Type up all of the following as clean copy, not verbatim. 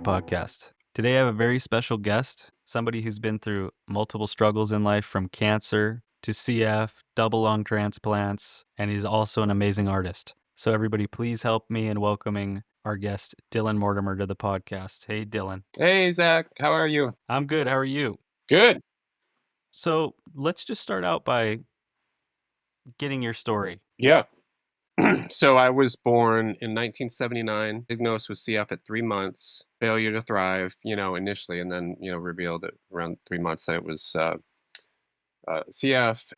podcast. Today I have a very special guest, somebody who's been through multiple struggles in life from cancer to CF, double lung transplants, and he's also an amazing artist. So everybody please help me in welcoming our guest, Dylan Mortimer, to the podcast. Hey, Dylan. Hey, Zach, how are you? I'm good. How are you? Good. So let's just start out by getting your story. Yeah. So I was born in 1979, diagnosed with CF at 3 months, failure to thrive, initially, and then, revealed at around 3 months that it was CF,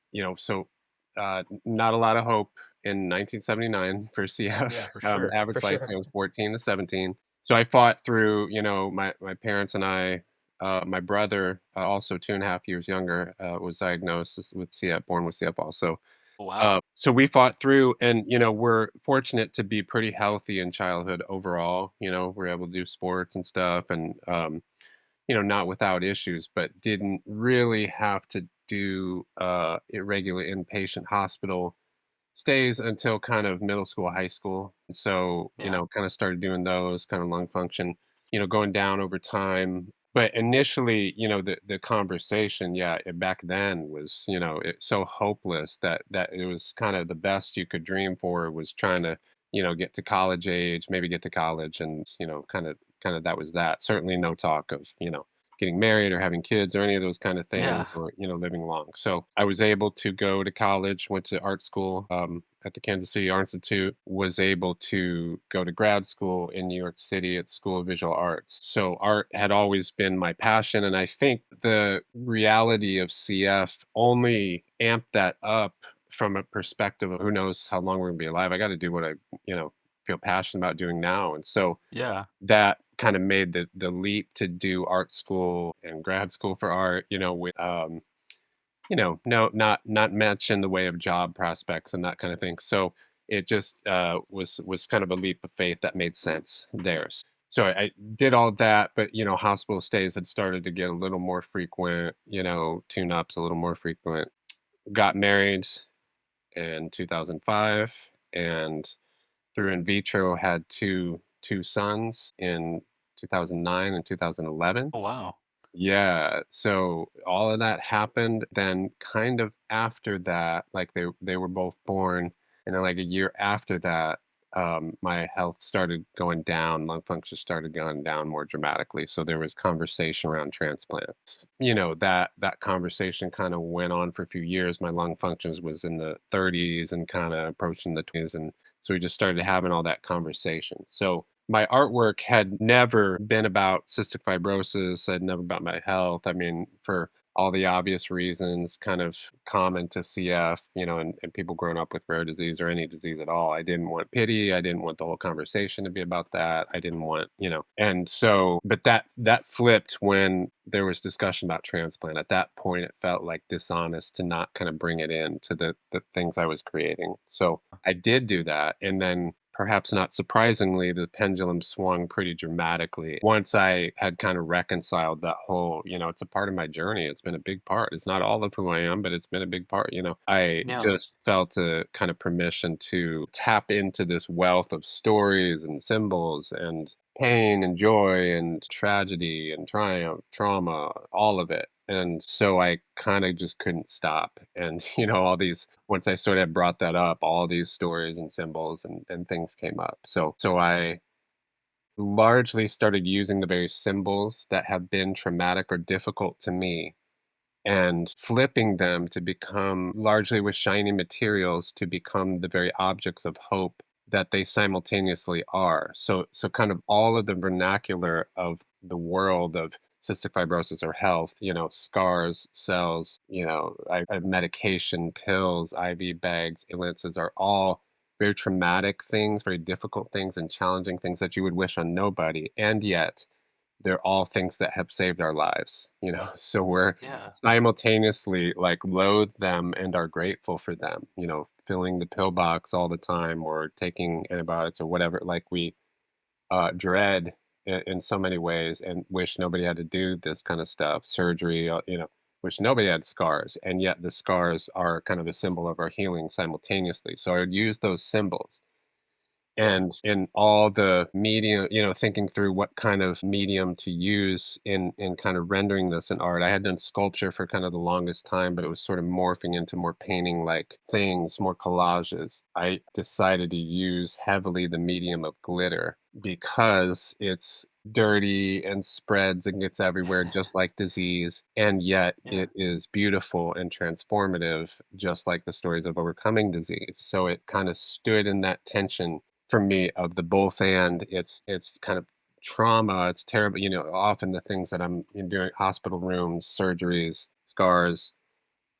not a lot of hope in 1979 for CF. Yeah, for sure. For Average sure. lifespan was 14 to 17. So I fought through, my parents and I, my brother, also 2.5 years younger, was diagnosed with CF, born with CF also. Wow. So we fought through, and we're fortunate to be pretty healthy in childhood overall. We're able to do sports and stuff, and not without issues, but didn't really have to do irregular inpatient hospital stays until kind of middle school, high school. And so, Yeah. kind of started doing those kind of lung function, going down over time. But initially, the conversation, back then was, so hopeless that it was kind of the best you could dream for was trying to, get to college age, maybe get to college, and kind of that was that. Certainly, no talk of getting married or having kids or any of those kind of Yeah. things, or living long. So I was able to go to college, went to art school at the Kansas City Art Institute, was able to go to grad school in New York City at School of Visual Arts. So art had always been my passion, and I think the reality of CF only amped that up from a perspective of who knows how long we're gonna be alive. I got to do what I feel passionate about doing now. And so Yeah. that kind of made the leap to do art school and grad school for art, with no, not much in the way of job prospects and that kind of thing. So it just was kind of a leap of faith that made sense there. So I did all that, but hospital stays had started to get a little more frequent, tune-ups a little more frequent. Got married in 2005, and through in vitro had two sons in 2009 and 2011. Oh, wow. Yeah, so all of that happened. Then kind of after that, like they were both born, and then like a year after that, my health started going down, lung function started going down more dramatically. So there was conversation around transplants. That conversation kind of went on for a few years. My lung functions was in the 30s and kind of approaching the 20s, and so we just started having all that conversation. So my artwork had never been about cystic fibrosis, had never about my health. I mean, for all the obvious reasons, kind of common to CF, and people growing up with rare disease or any disease at all. I didn't want pity. I didn't want the whole conversation to be about that. I didn't want, and so, but that flipped when there was discussion about transplant. At that point, it felt like dishonest to not kind of bring it in to the things I was creating. So I did do that. And then perhaps not surprisingly, the pendulum swung pretty dramatically once I had kind of reconciled that whole, it's a part of my journey. It's been a big part. It's not all of who I am, but it's been a big part. I Yeah. just felt a kind of permission to tap into this wealth of stories and symbols and pain and joy and tragedy and triumph, trauma, all of it. And so I kind of just couldn't stop. And, all these, once I sort of brought that up, all these stories and symbols and things came up. So I largely started using the very symbols that have been traumatic or difficult to me and flipping them to become largely with shiny materials to become the very objects of hope that they simultaneously are. So kind of all of the vernacular of the world of cystic fibrosis or health, scars, cells, I have medication, pills, IV bags, illnesses are all very traumatic things, very difficult things and challenging things that you would wish on nobody. And yet they're all things that have saved our lives, so we're Yeah. simultaneously like loathe them and are grateful for them, filling the pill box all the time or taking antibiotics or whatever, like we dread in so many ways and wish nobody had to do this kind of stuff, surgery, wish nobody had scars. And yet the scars are kind of a symbol of our healing simultaneously. So I would use those symbols And in all the medium, thinking through what kind of medium to use in kind of rendering this in art. I had done sculpture for kind of the longest time, but it was sort of morphing into more painting like things, more collages. I decided to use heavily the medium of glitter because it's dirty and spreads and gets everywhere just like disease, and yet Yeah. it is beautiful and transformative, just like the stories of overcoming disease. So it kind of stood in that tension for me of the both and. It's kind of trauma, it's terrible, often the things that I'm in doing, hospital rooms, surgeries, scars,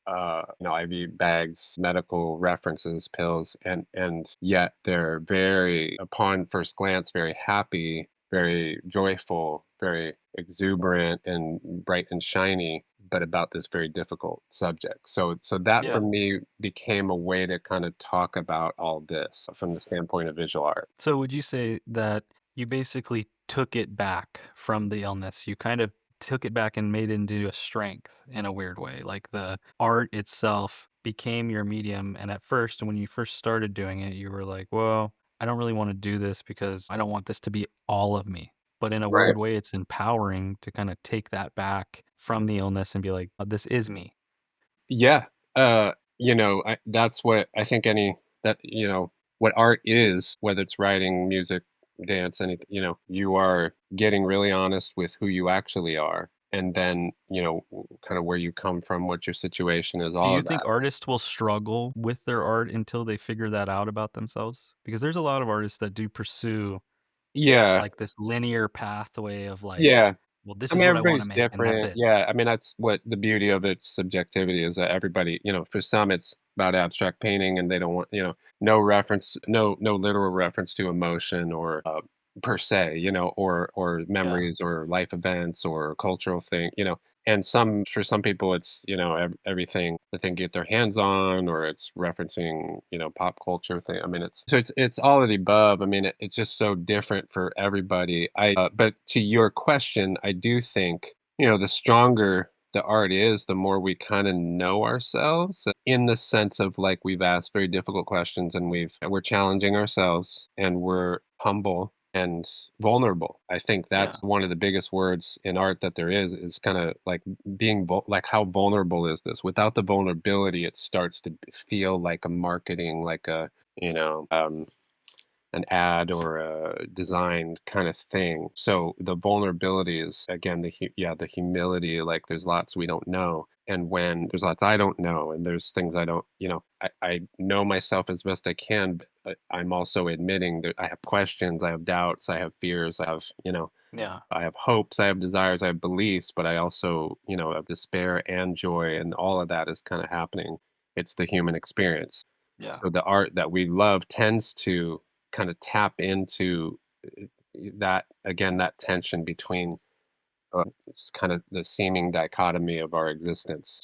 IV bags, medical references, pills, and yet they're very, upon first glance, very happy, very joyful, very exuberant and bright and shiny, but about this very difficult subject. So that for Yeah. me became a way to kind of talk about all this from the standpoint of visual art. So would you say that you basically took it back from the illness? You kind of took it back and made it into a strength in a weird way. Like the art itself became your medium. And at first, when you first started doing it, you were like, well, I don't really want to do this because I don't want this to be all of me. But in a Right. weird way, it's empowering to kind of take that back from the illness and be like, this is me. Yeah, that's what I think what art is, whether it's writing, music, dance, anything, you are getting really honest with who you actually are, and then, kind of where you come from, what your situation is, Do all you of think that. artists will struggle with their art until they figure that out about themselves? Because there's a lot of artists that do pursue, Yeah, like, this linear pathway of, like, yeah. "Well, this I is mean, what I wanna everybody's make, and that's different. it." Yeah, I mean, that's what the beauty of its subjectivity is, that everybody, for some, it's about abstract painting, and they don't want, no reference, no literal reference to emotion or per se, or Yeah, memories or life events or cultural thing, And for some people, it's everything that they can get their hands on, or it's referencing pop culture thing. I mean, it's all of the above. I mean, it's just so different for everybody. But to your question, I do think the stronger the art is, the more we kind of know ourselves, in the sense of, like, we've asked very difficult questions, and we're challenging ourselves, and we're humble and vulnerable. I think yeah, that's one of the biggest words in art that there is kind of like like, how vulnerable is this? Without the vulnerability, it starts to feel like a marketing, like a, you know, um, an ad or a designed kind of thing. So the vulnerability is, again, the humility. Like, there's lots we don't know, and when there's lots I don't know, and there's things I don't, I know myself as best I can, but I'm also admitting that I have questions, I have doubts, I have fears, yeah, I have hopes, I have desires, I have beliefs, but I also, have despair and joy, and all of that is kind of happening. It's the human experience. yeah, So the art that we love tends to kind of tap into that, again, that tension between it's kind of the seeming dichotomy of our existence.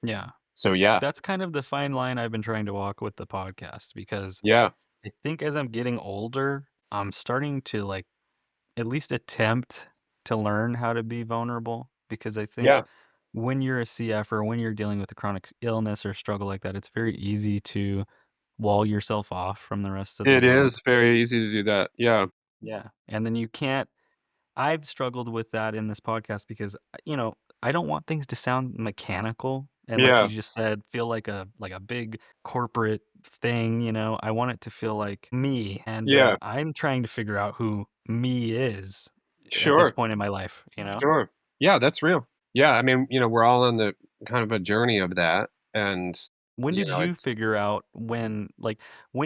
yeah. So yeah, That's kind of the fine line I've been trying to walk with the podcast because yeah, I think as I'm getting older, I'm starting to, like, at least attempt to learn how to be vulnerable because I think yeah. when you're a CF or when you're dealing with a chronic illness or struggle like that, it's very easy to wall yourself off from the rest of the It world. is very easy to do that. Yeah, Yeah. And then you can't I've struggled with that in this podcast because, I don't want things to sound mechanical and like you yeah, just said, feel like a big corporate thing, I want it to feel like me, and, yeah. I'm trying to figure out who me is at this Sure, point in my life, you know? sure. Yeah, that's real. Yeah, I mean, we're all on the kind of a journey of that, and When did you it's figure out when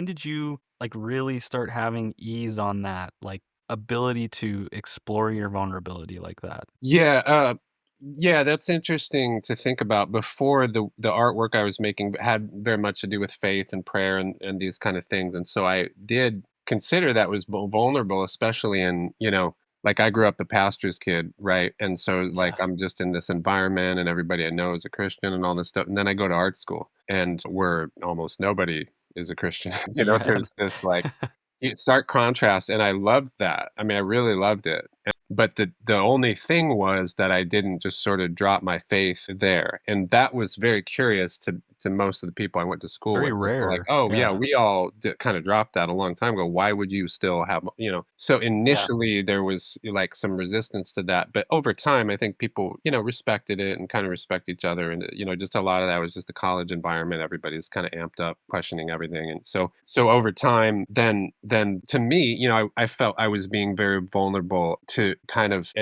did you, like, really start having ease on that, like, ability to explore your vulnerability like that? yeah, yeah, that's interesting to think about. Before, the artwork I was making had very much to do with faith and prayer and these kind of things, and so I did consider that was vulnerable, especially in, like, I grew up a pastor's kid, right? And so, like, Yeah. I'm just in this environment, and everybody I know is a Christian and all this stuff, and then I go to art school, and where almost nobody is a Christian. Yeah. There's this, like, stark contrast, and I loved that. I mean, I really loved it, But the only thing was that I didn't just sort of drop my faith there, and that was very curious to most of the people I went to school Very with, 'cause they're like, rare. "Oh, yeah, Yeah. we all kinda dropped that a long time ago. Why would you still have" you know? So, Yeah. initially, there was, like, some resistance to that, but over time, I think people, respected it and kinda respect each other, and, just a lot of that was just the college environment. Everybody's kinda amped up, questioning everything, and so over time, then to me, I felt I was being very vulnerable to kind of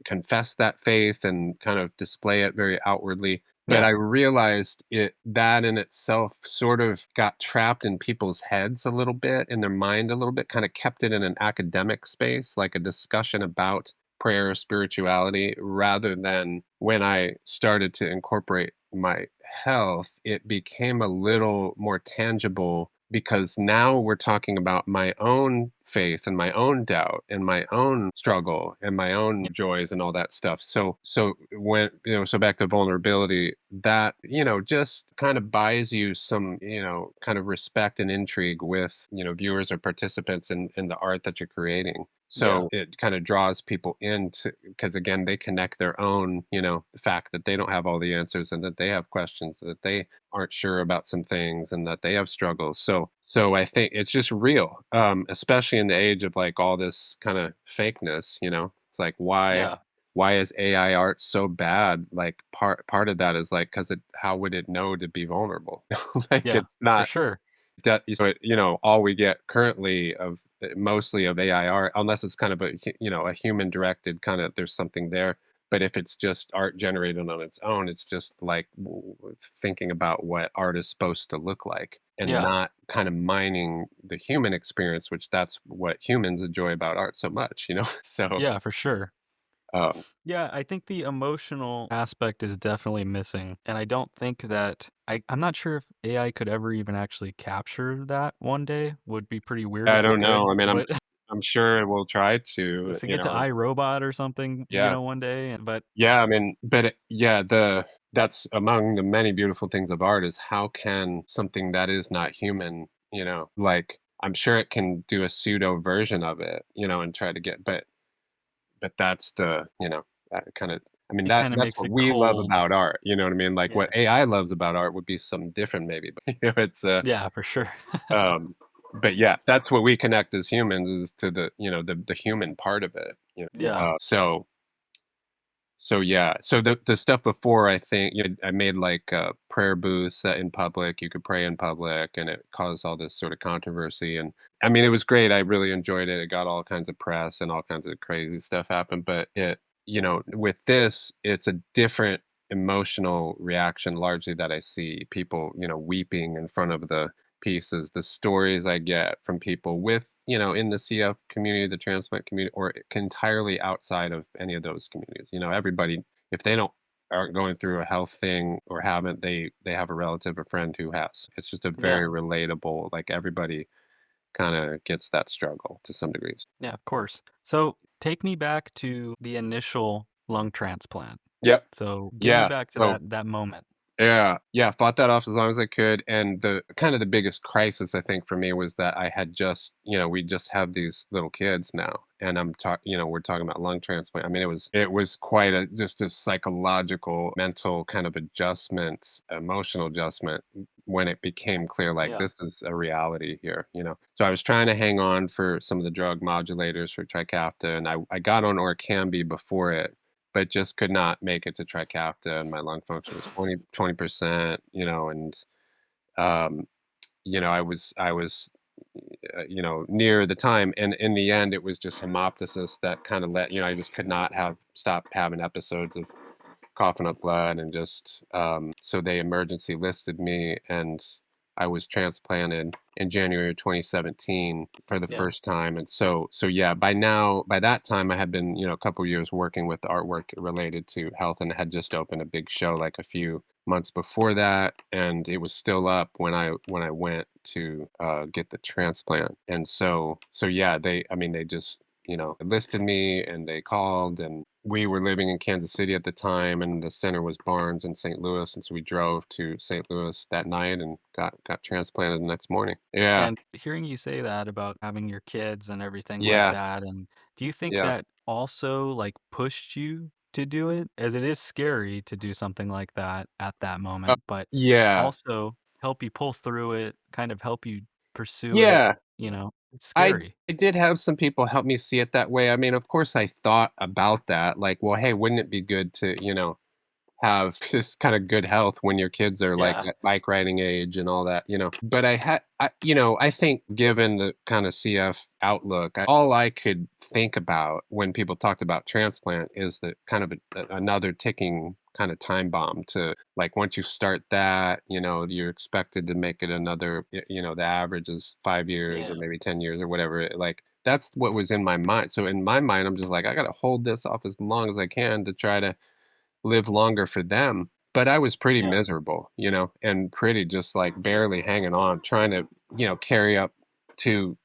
confess that faith and kind of display it very outwardly. But Yeah. I realized that in itself sort of got trapped in people's heads a little bit, in their mind a little bit, kind of kept it in an academic space, like a discussion about prayer, spirituality, rather than when I started to incorporate my health, it became a little more tangible because now we're talking about my own faith and my own doubt and my own struggle and my own joys and all that stuff. So back to vulnerability, that, just kind of buys you some, kind of respect and intrigue with, viewers or participants in the art that you're creating. Yeah. So it kind of draws people into, because again, they connect their own, the fact that they don't have all the answers and that they have questions, that they aren't sure about some things and that they have struggles. So I think it's just real, especially in the age of like all this kind of fakeness. It's like Yeah. why is AI art so bad? Like part of that is like because how would it know to be vulnerable? Like Yeah. it's For not sure. all we get currently of mostly of AI art, unless it's kind of a human directed kind of, there's something there. But if it's just art generated on its own, it's just like thinking about what art is supposed to look like and Yeah. not kind of mining the human experience, which that's what humans enjoy about art so much. So, Yeah, for sure. um, Yeah, I think the emotional aspect is definitely missing. And I don't think that I'm not sure if AI could ever even actually capture that one day. Would be pretty weird I if it don't know. could. I mean, I'm But I'm sure it will try to, to get to iRobot or something, yeah. one day. But Yeah, I mean, but yeah, that's among the many beautiful things of art is how can something that is not human, like I'm sure it can do a pseudo version of it, and try to but that's that kind of I mean it kind of that's makes what it we love cold. about art, you know what I mean? Like what Yeah. AI loves about art would be something different maybe, but it's Yeah, for sure. um but yeah, that's what we connect as humans is to the human part of it, Yeah. so yeah, so the stuff before I think I made like prayer booths that in public you could pray in public, and it caused all this sort of controversy. And I mean, it was great. I really enjoyed it. It got all kinds of press and all kinds of crazy stuff happened. But with this, it's a different emotional reaction largely that I see people weeping in front of the pieces. The stories I get from people with in the CF community, the transplant community, or entirely outside of any of those communities. Everybody, if they aren't going through a health thing or haven't, they have a relative or friend who has. It's just a Yeah. very relatable, like everybody kind of gets that struggle to some degrees. Yeah, of course. So take me back to the initial lung transplant. Yep. So get me Yeah. back to So that moment. yeah, yeah, fought that off as long as I could, and the kind of the biggest crisis I think for me was that I had just, we just have these little kids now, and we're talking about lung transplant. I mean, it was quite just a psychological, mental kind of adjustment, emotional adjustment when it became clear like Yeah. this is a reality here. So I was trying to hang on for some of the drug modulators for Trikafta, and I got on Orkambi before it, but just could not make it to Trikafta, and my lung function was 20%, and um, I was near the time, and in the end, it was just hemoptysis that kind of I just could not have stopped having episodes of coughing up blood, and just so they emergency listed me, and I was transplanted in January of 2017 for the Yeah. first time. And so yeah, by that time I had been a couple years working with artwork related to health, and had just opened a big show like a few months before that, and it was still up when I went to get the transplant. And so yeah, they just listed me, and they called, and we were living in Kansas City at the time, and the center was Barnes in St. Louis, and so we drove to St. Louis that night and got transplanted the next morning. Yeah, And hearing you say that about having your kids and everything like yeah, that, and Do you think Yeah. that also, like, pushed you to do it? As it is scary to do something like that at that Uh, moment, but yeah. also help you pull through it, kind of help you pursue it, Yeah. It's I scary. I did have some people help me see it that way. I mean, of course, I thought about that, like, well, hey, wouldn't it be good to, have just kinda good health when your kids are, like, Yeah, at bike riding age and all that, But I think given the kinda CF outlook, all I could think about when people talked about transplant is that kind of another ticking kinda time bomb to like, once you start that, you're expected to make it another the average is 5 years or yeah, maybe 10 years or whatever, like, that's what was in my mind. So in my mind, I'm just like, "I gotta hold this off as long as I can to try to live longer for them." But I was pretty yeah, miserable, and pretty just like barely hanging on, trying to, carry up 2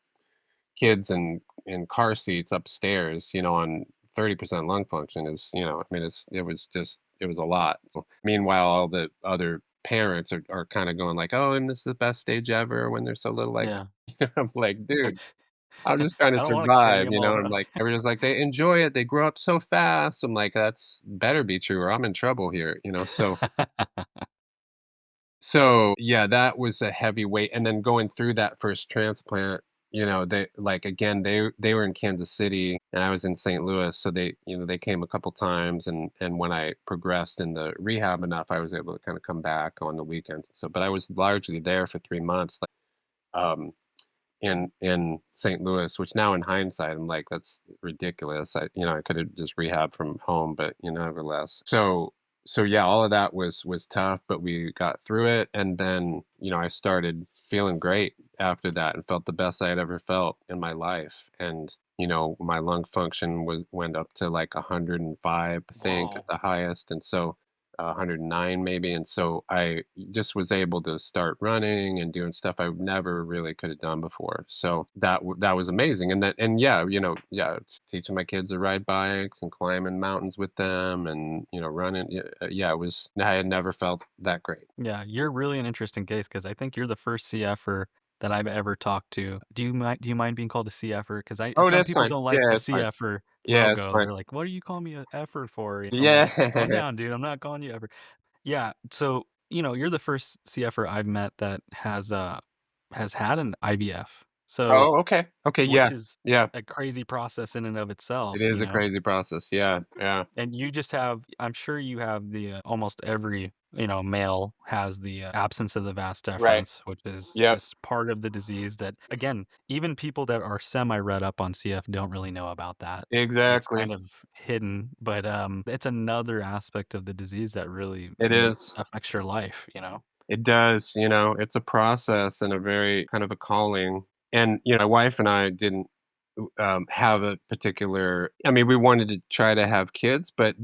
kids in car seats upstairs, on 30% lung function is, I mean, it was a lot. So, meanwhile, all the other parents are kind of going like, "Oh, and this is the best stage ever when they're so little." Like, yeah. I'm like, dude, I'm just trying to I don't wanna carry survive, them all and, around. like, everyone's like, "They enjoy it, they grow up so fast." I'm like, "That's better be true or I'm in trouble here," So, yeah, that was a heavy weight, and then going through that first transplant, they like, again, they were in Kansas City, and I was in St. Louis, so they came a couple times, and when I progressed in the rehab enough, I was able to kinda come back on the weekends, so but I was largely there for 3 months, um in St. Louis, which now in hindsight, I'm like, that's ridiculous. I could have just rehab from home, but nevertheless. So yeah, all of that was tough, but we got through it. And then, I started feeling great after that and felt the best I had ever felt in my life. And, my lung function went up to like 105, I think, at Whoa. the highest. And so 109 maybe, and so I just was able to start running and doing stuff I never really could have done before. So that was amazing, and yeah, it's teaching my kids to ride bikes and climbing mountains with them, and running. Yeah, yeah, it was. I had never felt that great. Yeah, you're really an interesting case because I think you're the first CFer that I've ever talked to. Do you mind being called a CFer? Because Oh, some that's people fine. don't like Yeah, the it's fine. CFer Yeah, it's logo. fine. They're like, "What do you call me a effer for?" I'm Yeah, like, "Calm down, dude. I'm not calling you effer." Yeah, so, you're the first CFer I've met that has had an IVF. So, oh, okay, okay, which yeah, is yeah. a crazy process in and of It itself, is a crazy process. Yeah, yeah. And you just have I'm sure you have almost every, male has the, absence of the vas Right. deferens, which is Yep. just part of the disease that, again, even people that are semi-read up on CF don't really know about that. It's Exactly. kind of hidden, but, it's another aspect of the disease that really, It is. affects your life? It does, it's a process and a very kind of a calling. And, my wife and I didn't have a particular, I mean, we wanted to try to have kids, but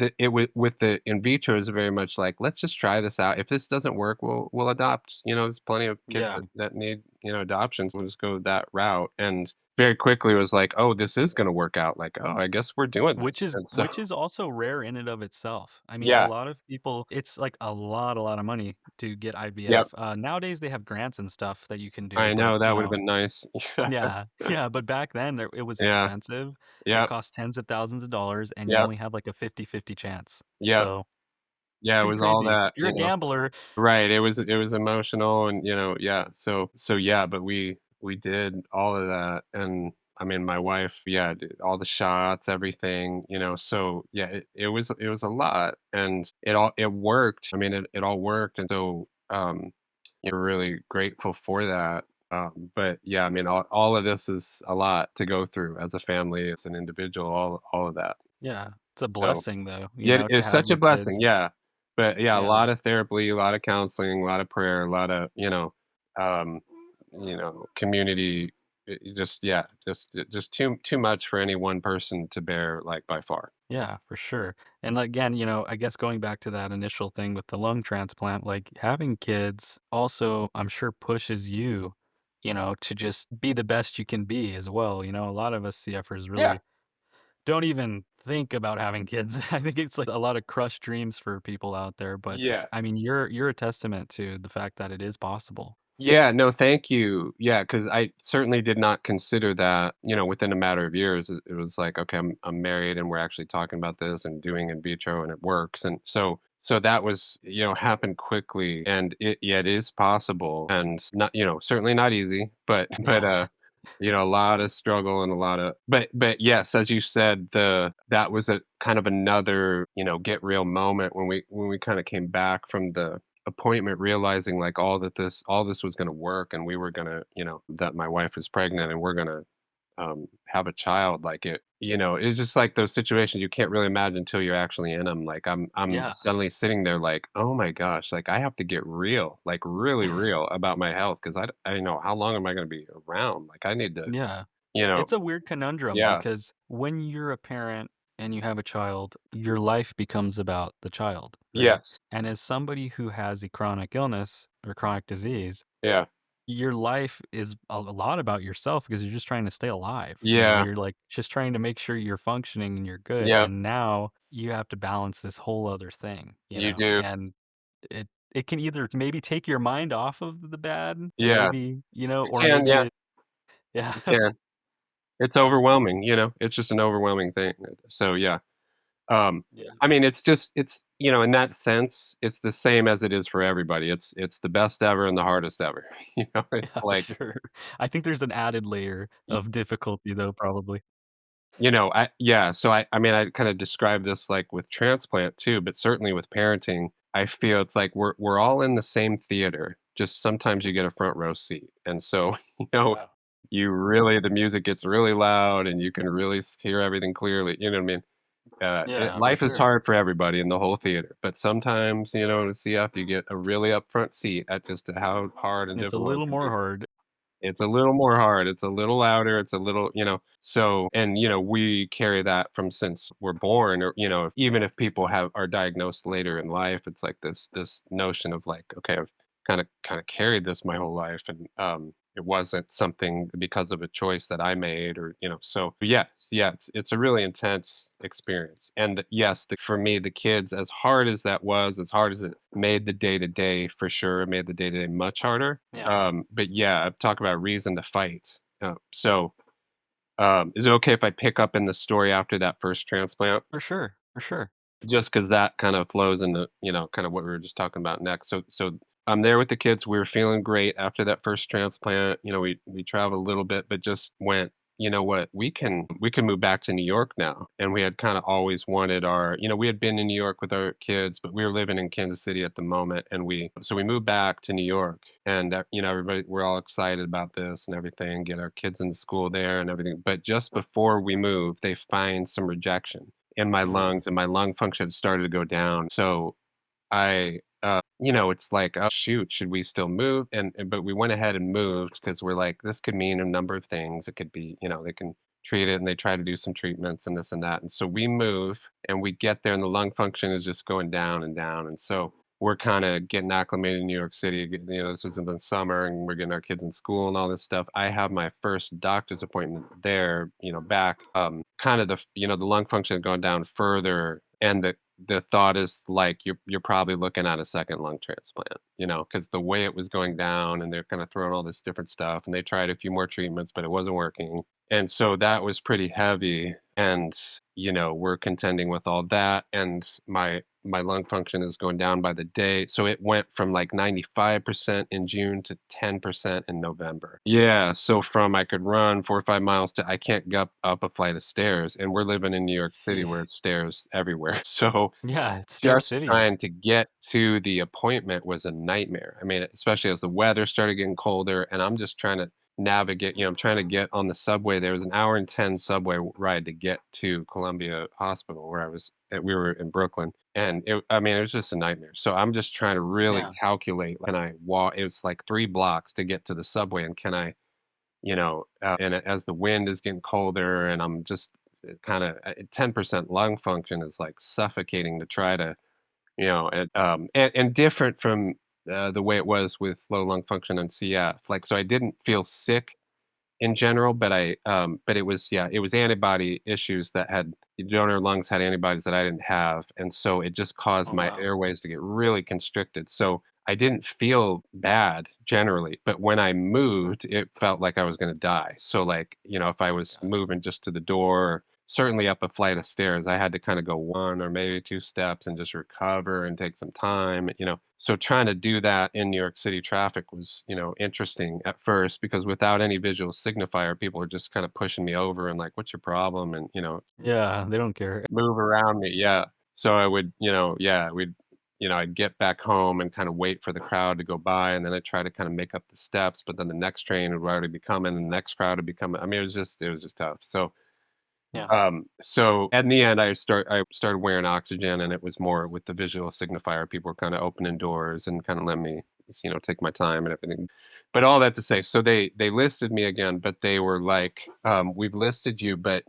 with the in vitro is very much like, let's just try this out. If this doesn't work, we'll adopt. There's plenty of kids Yeah. that need, adoptions. We'll just go that route. And very quickly it was like, oh, this is going to work out. Like, oh, I guess we're doing Which this. is And so, which is also rare in and of itself. I mean, a yeah, lot of people it's like a lot of money to get yep. IVF. Nowadays, they have grants and stuff that you can do, I but, know that would have been nice. yeah, yeah, but back then, it was Yeah. expensive. It Yep. cost tens of thousands of dollars, and you Yep. only had, like, a 50-50 chance. Yep. So, Yeah, it pretty was all crazy. If that, you're a gambler. Right, it was emotional and, yeah, so yeah, but we did all of that, and, I mean, my wife, yeah, did all the shots, everything, so, yeah, it was a lot, and it worked. I mean, it all worked, and so, we're really grateful for that, but, yeah, I mean, all of this is a lot to go through as a family, as an individual, all of that, Yeah, it's a so blessing, though, yeah, to it's have such a your blessing, kids. yeah. But, yeah, a Yeah. lot of therapy, a lot of counseling, a lot of prayer, a lot of, um, community, just yeah, just too much for any one person to bear, like, by far. Yeah, for sure. And again, I guess going back to that initial thing with the lung transplant, like having kids also, I'm sure pushes you, to just be the best you can be as well. A lot of us CFers Yeah, really don't even think about having kids. I think it's like a lot of crushed dreams for people out there. But yeah. I mean, you're a testament to the fact that it is possible. Yeah, no, thank you. Yeah, because I certainly did not consider that, within a matter of years. It was like, okay, I'm married and we're actually talking about this and doing in vitro and it works. And so that was, happened quickly and yeah, it is possible and not, certainly not easy, but but Yeah. a lot of struggle and a lot of but yes, as you said, the that was a kind of another, get real moment when we kind of came back from the appointment realizing like all this was going to work and we were going to that my wife was pregnant and we're going to have a child like it's just like those situations you can't really imagine until you're actually in them like I'm Yeah. suddenly sitting there like oh my gosh like I have to get real like really real about my health because I know how long am I going to be around like I need to Yeah. you know It's a weird conundrum yeah because when you're a parent and you have a child, your life becomes about the child, right? yes And as somebody who has a chronic illness or chronic disease, yeah your life is a lot about yourself because you're just trying to stay alive. yeah You're like just trying to make sure you're functioning and you're good. yeah And now you have to balance this whole other thing, you do and it can either maybe take your mind off of the bad and yeah maybe, it or can maybe yeah it, yeah. it can. It's overwhelming, it's just an overwhelming thing, so, yeah, Yeah. I mean, it's in that sense, it's the same as it is for everybody, it's the best ever and the hardest ever, it's Yeah, for like, sure. I think there's an added layer y of difficulty though, probably. I yeah, so I mean, I kinda describe this, like, with transplant too, but certainly with parenting, I feel it's like we're all in the same theater, just sometimes you get a front row seat, and so, Yeah. you really the music gets really loud and you can really hear everything clearly. You know what I mean? Yeah, for Life is sure. hard for everybody in the whole theater, but sometimes in CF you get a really upfront seat at just how hard and It's a difficult it little can more be. hard. It's a little more hard. It's a little louder. It's a little, so, and, we carry that from since we're born, or, even if people are diagnosed later in life, it's like this notion of like, okay, I've kind of carried this my whole life. And, it wasn't something because of a choice that I made or, so yeah, it's a really intense experience. And yes, for me, the kids, as hard as that was, as hard as it made the day to day for sure, it made the day to day much harder Yeah, but yeah, talk about reason to fight. Is it okay if I pick up in the story after that first transplant? for sure, for sure. Just because that kind of flows into, kind of what we were just talking about next. So I'm there with the kids. We were feeling great after that first transplant. We traveled a little bit, but just went, you know what, we can move back to New York now. And we had kind of always wanted we had been in New York with our kids, but we were living in Kansas City at the moment. And we moved back to New York. And everybody, we're all excited about this and everything, get our kids into school there and everything. But just before we moved, they find some rejection in my Mm, lungs and my lung function started to go down. So it's like, oh shoot, should we still move? But we went ahead and moved because we're like, this could mean a number of things. It could be, they can treat it and they try to do some treatments and this and that. And so we move and we get there and the lung function is just going down and down. And so we're kind of getting acclimated in New York City. This was in the summer and we're getting our kids in school and all this stuff. I have my first doctor's appointment there, back. Kind of the lung function had gone down further and the thought is like you're probably looking at a second lung transplant, because the way it was going down and they're kind of throwing all this different stuff and they tried a few more treatments, but it wasn't working. And so that was pretty heavy. And, we're contending with all that. And my lung function is going down by the day. So it went from like 95% in June to 10% in November. Yeah. So from I could run 4 or 5 miles to I can't get up a flight of stairs. And we're living in New York City where sheesh. it's stairs everywhere. So Yeah, it's Stair just City. trying to get to the appointment was a nightmare. I mean, especially as the weather started getting colder and I'm just trying to navigate, I'm trying to get on the subway. There was an hour and 10 subway ride to get to Columbia Hospital where we were in Brooklyn. And I mean, it was just a nightmare. So I'm just trying to really Yeah. calculate, can I walk? It was like 3 blocks to get to the subway. And can I, and as the wind is getting colder and I'm just kind of 10% lung function is like suffocating to try to and different from, the way it was with low lung function and CF, like, so I didn't feel sick in general, but it was yeah, it was antibody issues that had the donor lungs had antibodies that I didn't have, and so it just caused Oh, my wow. airways to get really constricted, so I didn't feel bad generally, but when I moved, it felt like I was gonna die. So, like, if I was moving just to the door, certainly up a flight of stairs, I had to kinda go 1 or maybe 2 steps and just recover and take some time. So trying to do that in New York City traffic was, interesting at first because without any visual signifier, people were just kinda pushing me over and like, "What's your problem?" And, Yeah, they don't care. move around me, yeah. So I would, yeah, I'd get back home and kind of wait for the crowd to go by, and then I'd try to kind of make up the steps, but then the next train would already be coming, and the next crowd would be coming. I mean, it was just tough. Yeah. So in the end, I started wearing oxygen, and it was more with the visual signifier. People were kind of opening doors and kind of letting me, take my time and everything. But all that to say, so they listed me again, but they were like, "We've listed you, but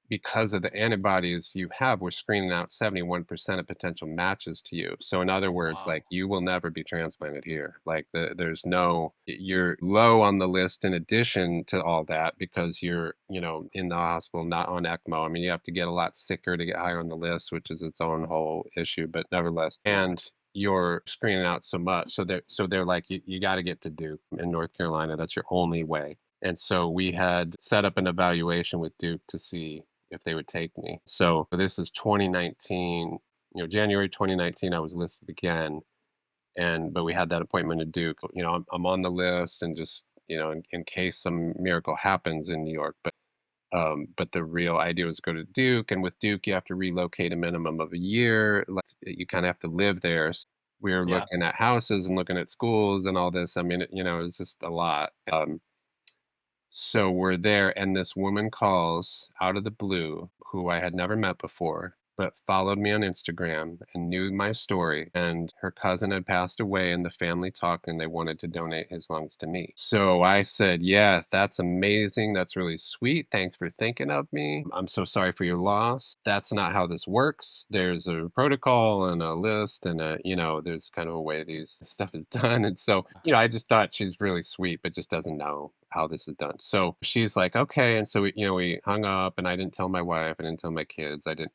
because of the antibodies you have, we're screening out 71% of potential matches to you. So in other words, like Wow. you will never be transplanted here. Like there's no you're low on the list in addition to all that because you're, in the hospital, not on ECMO. I mean, you have to get a lot sicker to get higher on the list, which is its own whole issue, but nevertheless. And you're screening out so much. So they're like, you got to get to Duke in North Carolina. That's your only way. And so we had set up an evaluation with Duke to see if they would take me. So this is 2019, January 2019, I was listed again. But we had that appointment at Duke. So, I'm on the list and just, in case some miracle happens in New York. But the real idea was to go to Duke. And with Duke, you have to relocate a minimum of a year. Like, you kind of have to live there. So we were Yeah. looking at houses and looking at schools and all this. I mean, it was just a lot. So we're there, and this woman calls out of the blue, who I had never met before, but followed me on Instagram and knew my story. And her cousin had passed away, and the family talked, and they wanted to donate his lungs to me. So I said, "Yeah, that's amazing. That's really sweet. Thanks for thinking of me. I'm so sorry for your loss. That's not how this works. There's a protocol and a list, and there's kind of a way these stuff is done." And so, I just thought she's really sweet, but just doesn't know how this is done. So she's like, "Okay." And so we hung up, and I didn't tell my wife, I didn't tell my kids. I didn't,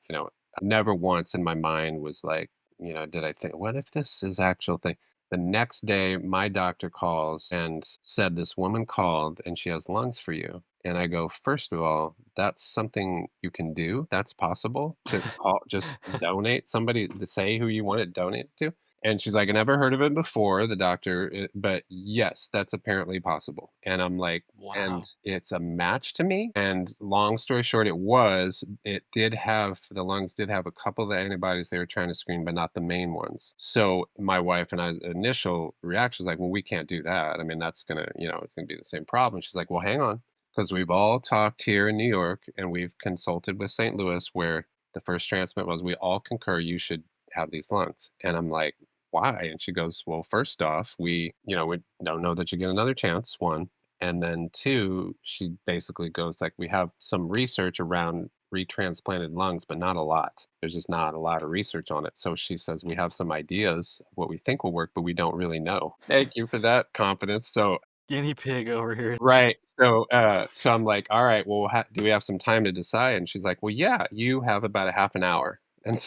never once in my mind was like, did I think, what if this is actual thing? The next day, my doctor calls and said, "This woman called and she has lungs for you." And I go, "First of all, that's something you can do. That's possible to call, just donate somebody to say who you want to donate to." And she's like, "I never heard of it before, the doctor, but yes, that's apparently possible." And I'm like, and Wow. it's a match to me. And long story short, the lungs did have a couple of the antibodies they were trying to screen, but not the main ones. So my wife and I's initial reaction was like, "Well, we can't do that. I mean, it's gonna be the same problem." She's like, "Well, hang on, because we've all talked here in New York and we've consulted with St. Louis where the first transplant was. We all concur you should have these lungs." And I'm like, "Why?" And she goes, "Well, first off, we don't know that you get another chance, one. And then two, she basically goes like, we have some research around retransplanted lungs, but not a lot. There's just not a lot of research on it." So she says, "We have some ideas of what we think will work, but we don't really know." Thank you for that confidence. So Guinea pig over here. right. So I'm like, "All right, well, do we have some time to decide?" And she's like, "Well, yeah, you have about a half an hour." And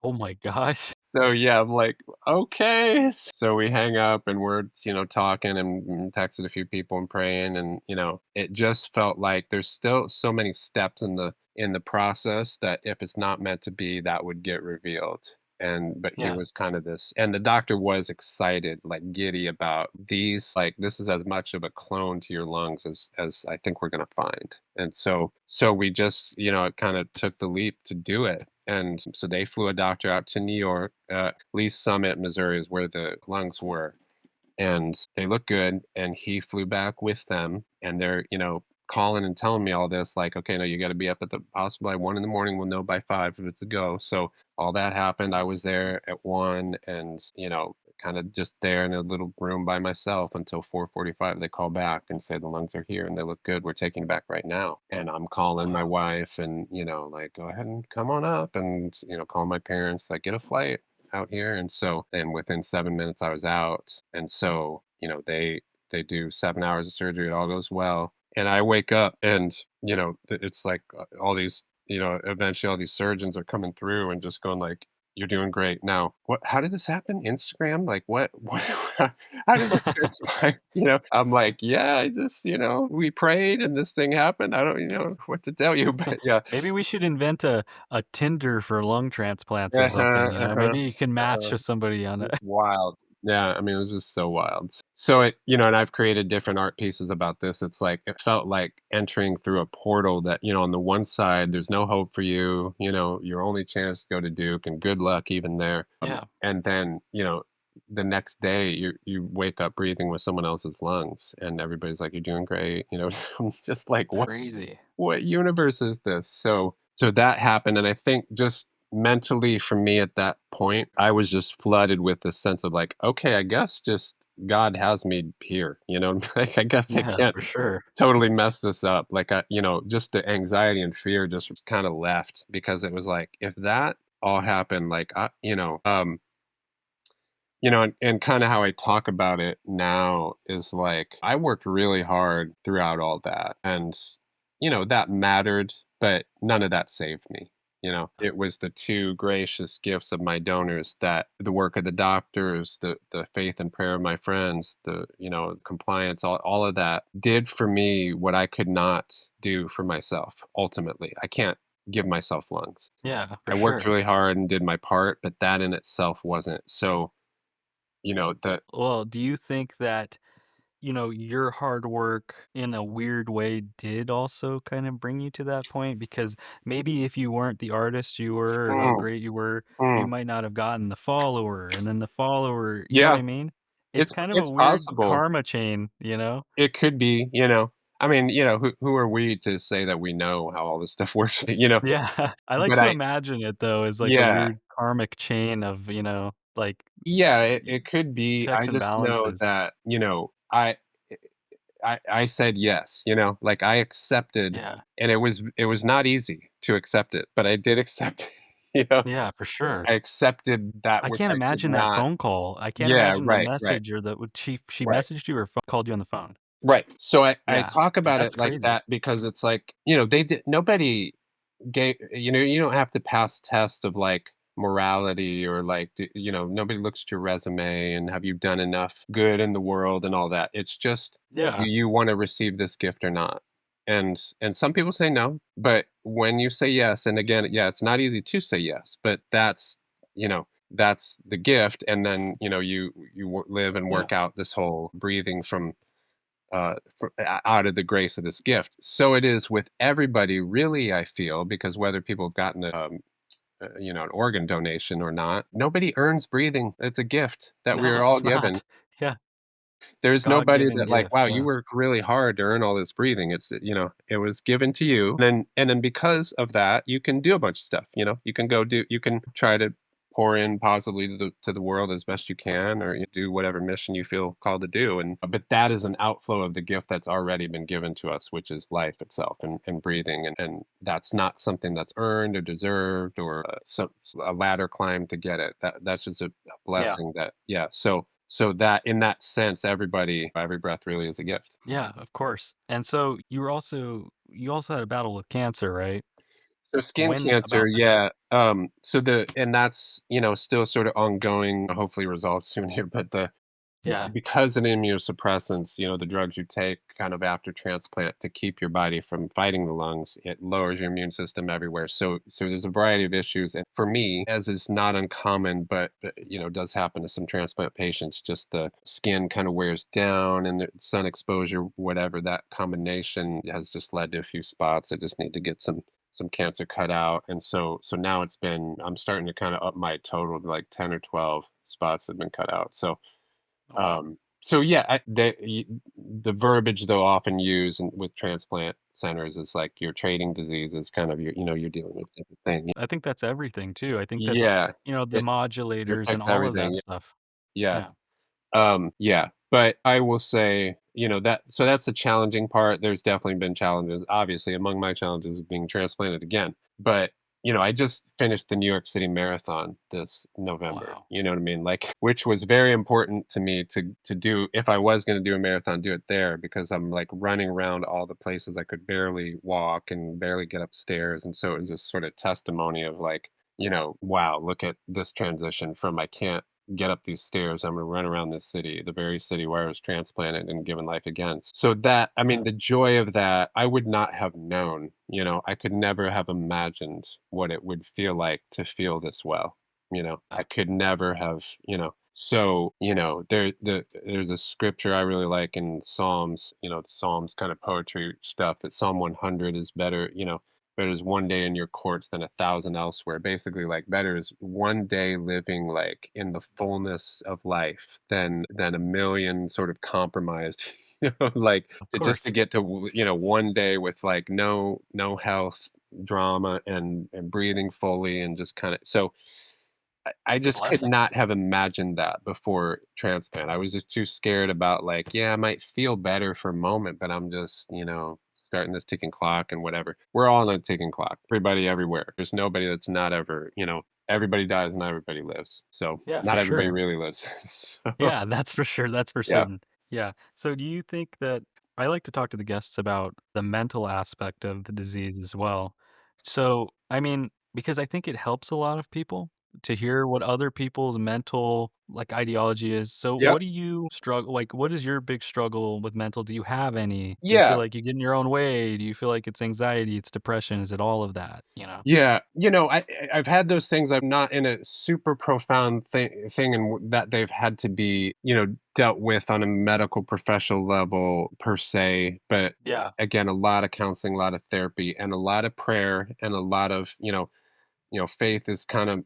Oh my gosh. so, yeah, I'm like, "Okay." So we hang up and we're, talking and texted a few people and praying, and, it just felt like there's still so many steps in the process that if it's not meant to be, that would get revealed. But he Yeah. was kind of this, and the doctor was excited, like giddy about these, like, this is as much of a clone to your lungs as I think we're gonna find. And so we just, kind of took the leap to do it. And so they flew a doctor out to New York. Lee Summit, Missouri is where the lungs were. And they look good. And he flew back with them. And they're, calling and telling me all this, like, "Okay, no, you got to be up at the hospital by 1 in the morning. We'll know by 5 if it's a go." So all that happened. I was there at 1 and, kind of just there in a little room by myself until 4:45. They call back and say the lungs are here and they look good. We're taking it back right now. And I'm calling my Wow. wife and, like, "Go ahead and come on up," and, call my parents, like, "Get a flight out here." And within 7 minutes I was out. And so, they do 7 hours of surgery. It all goes well. And I wake up and, it's like all these, eventually all these surgeons are coming through and just going like, You're doing great. Now, what how did this happen? Instagram? Like, what how did this transpire?" I'm like, "Yeah, I just, we prayed and this thing happened. I don't, what to tell you." But yeah. Maybe we should invent a Tinder for lung transplants or Uh-huh, something, uh-huh. Maybe you can match Uh, with somebody on it. it's wild. Yeah, I mean, it was just so wild. So and I've created different art pieces about this. It's like it felt like entering through a portal that, on the one side, there's no hope for you, your only chance to go to Duke and good luck even there. Yeah, And then, the next day you wake up breathing with someone else's lungs and everybody's like, "You're doing great." I'm just like, crazy. what universe is this? So that happened, and I think just mentally for me at that point, I was just flooded with this sense of like, okay, I guess just God has me here, like I guess I Yeah, can't for sure. totally mess this up. Like just the anxiety and fear just kind of left because it was like if that all happened, like and kind of how I talk about it now is like I worked really hard throughout all that. And, that mattered, but none of that saved me. It was the two gracious gifts of my donors that the work of the doctors, the faith and prayer of my friends, the, compliance, all of that did for me what I could not do for myself. Ultimately, I can't give myself lungs. Yeah, for I worked sure. really hard and did my part, but that in itself wasn't. So, the Well, do you think that, your hard work in a weird way did also kind of bring you to that point? Because maybe if you weren't the artist you were or how mm, great you were, you mm. might not have gotten the follower and then the follower, you know what Yeah, I mean? It's it's kind of a it's weird possible. karma chain, you know? It could be, I mean, who are we to say that we know how all this stuff works, Yeah. I like but to I imagine it though as like a yeah, weird karmic chain of, like yeah, y- it could be. I checks and just know balances. that, I said yes, like I accepted, Yeah. and it was not easy to accept it, but I did accept it, you know? Yeah, for sure. I accepted that I which can't I could imagine that not. phone call. I can't Yeah, imagine the right, message or the would she right. messaged you or called you on the phone? Right. So I Yeah, talk about it that's like crazy. that because it's like, they did nobody gave you don't have to pass test of like morality or like nobody looks at your resume and have you done enough good in the world and all that. It's just do Yeah, you want to receive this gift or not? And some people say no, but when you say yes, and again, yeah, it's not easy to say yes, but that's the gift, and then live and yeah, work out this whole breathing from out of the grace of this gift. So it is with everybody, really. I feel because whether people have gotten an organ donation or not, nobody earns breathing. It's a gift that we no, are all it's given. not. Yeah, There's nobody God-given that like, gift, wow, you yeah. worked really hard to earn all this breathing. It was given to you. And then because of that, you can do a bunch of stuff. You can try to pour in positively to the world as best you can, or you do whatever mission you feel called to do. And but that is an outflow of the gift that's already been given to us, which is life itself and breathing. And that's not something that's earned or deserved or a ladder climb to get it. That's just a Yeah, blessing that, yeah. So that in that sense, every breath really is a gift. yeah, of course. And so you also had a battle with cancer, right? So skin When cancer, about this? yeah. And that's, still sort of ongoing, hopefully resolved soon here. But Yeah, because of immunosuppressants, the drugs you take kind of after transplant to keep your body from fighting the lungs, it lowers your immune system everywhere. So there's a variety of issues. And for me, as is not uncommon, but does happen to some transplant patients, just the skin kind of wears down and the sun exposure, whatever that combination has just led to a few spots that just need to get some cancer cut out. And so now I'm starting to kind of up my total to like 10 or 12 spots have been cut out. wow. So yeah, the verbiage they'll often use with transplant centers is like you're trading diseases, kind of you're dealing with different thing. I think that's everything too. I think that's, Yeah, the it it modulators and affects all of everything. that stuff. Yeah. Yeah, Yeah, but I will say, that's the challenging part. There's definitely been challenges. Obviously, among my challenges is being transplanted again. But, I just finished the New York City Marathon this November. wow. You know what I mean? Like, which was very important to me to do if I was going to do a marathon, do it there because I'm like running around all the places I could barely walk and barely get upstairs. And so it was this sort of testimony of like, wow, look at this transition from I can't get up these stairs. I'm gonna run around this city, the very city where I was transplanted and given life again. So that, I mean, Yeah. the joy of that, I would not have known, I could never have imagined what it would feel like to feel this well. I Yeah. could never have, so, there's a scripture I really like in Psalms, the Psalms kind of poetry stuff, that Psalm 100 is better, better is one day in your courts than 1,000 elsewhere. Basically, like better is one day living like in the fullness of life than a million sort of compromised, like Of to course. get to one day with like no health drama and breathing fully and just kind of so I It's a just could blessing. not have imagined that before transplant. I was just too scared about like, yeah, I might feel better for a moment, but I'm just, starting this ticking clock and whatever. We're all on a ticking clock. Everybody everywhere. There's nobody that's not ever, everybody dies and not everybody lives. So Yeah, for not everybody sure. really lives. So Yeah, that's for sure, that's for yeah. certain. Yeah. So do you think that I like to talk to the guests about the mental aspect of the disease as well. So, I mean, because I think it helps a lot of people to hear what other people's mental, like, ideology is. So Yep. what do you struggle like, what is your big struggle with mental? Do you have any? Do you feel Yeah. like you get in your own way? Do you feel like it's anxiety, it's depression? Is it all of that, you know? Yeah, I've had those things. I'm not in a super profound thing, and that they've had to be, dealt with on a medical professional level per se. But Yeah. again, a lot of counseling, a lot of therapy, and a lot of prayer, and a lot of faith is kind of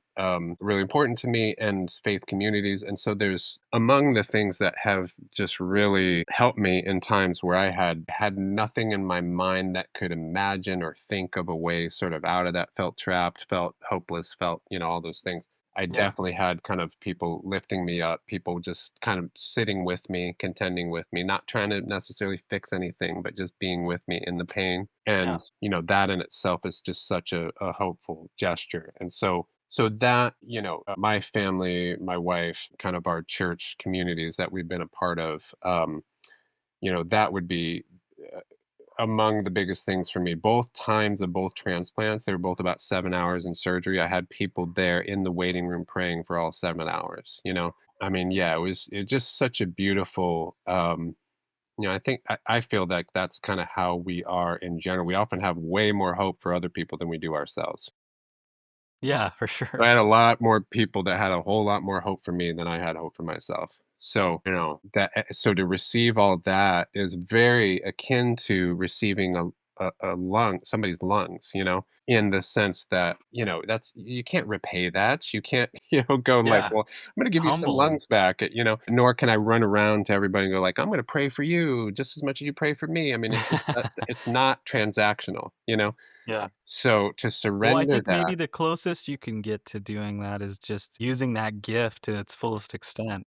really important to me and faith communities. And so there's among the things that have just really helped me in times where I had nothing in my mind that could imagine or think of a way sort of out of that, felt trapped, felt hopeless, felt, all those things. I Yeah. definitely had kind of people lifting me up, people just kind of sitting with me, contending with me, not trying to necessarily fix anything, but just being with me in the pain. Yeah. And, that in itself is just such a hopeful gesture. And so that, my family, my wife, kind of our church communities that we've been a part of, that would be uh, among the biggest things for me. Both times of both transplants, they were both about 7 hours in surgery. I had people there in the waiting room praying for all 7 hours. I mean, yeah, it was just such a beautiful. I think I feel like that's kind of how we are in general. We often have way more hope for other people than we do ourselves. Yeah, for I sure. had a lot more people that had a whole lot more hope for me than I had hope for myself. So, so to receive all that is very akin to receiving a lung, somebody's lungs, in the sense that, that's you can't repay that. You can't, go like, Yeah. well, I'm going to give you some Humbling. lungs back, nor can I run around to everybody and go like, I'm going to pray for you just as much as you pray for me. I mean, it's not transactional. Yeah. So to Well, I surrender think maybe that. the closest you can get to doing that is just using that gift to its fullest extent.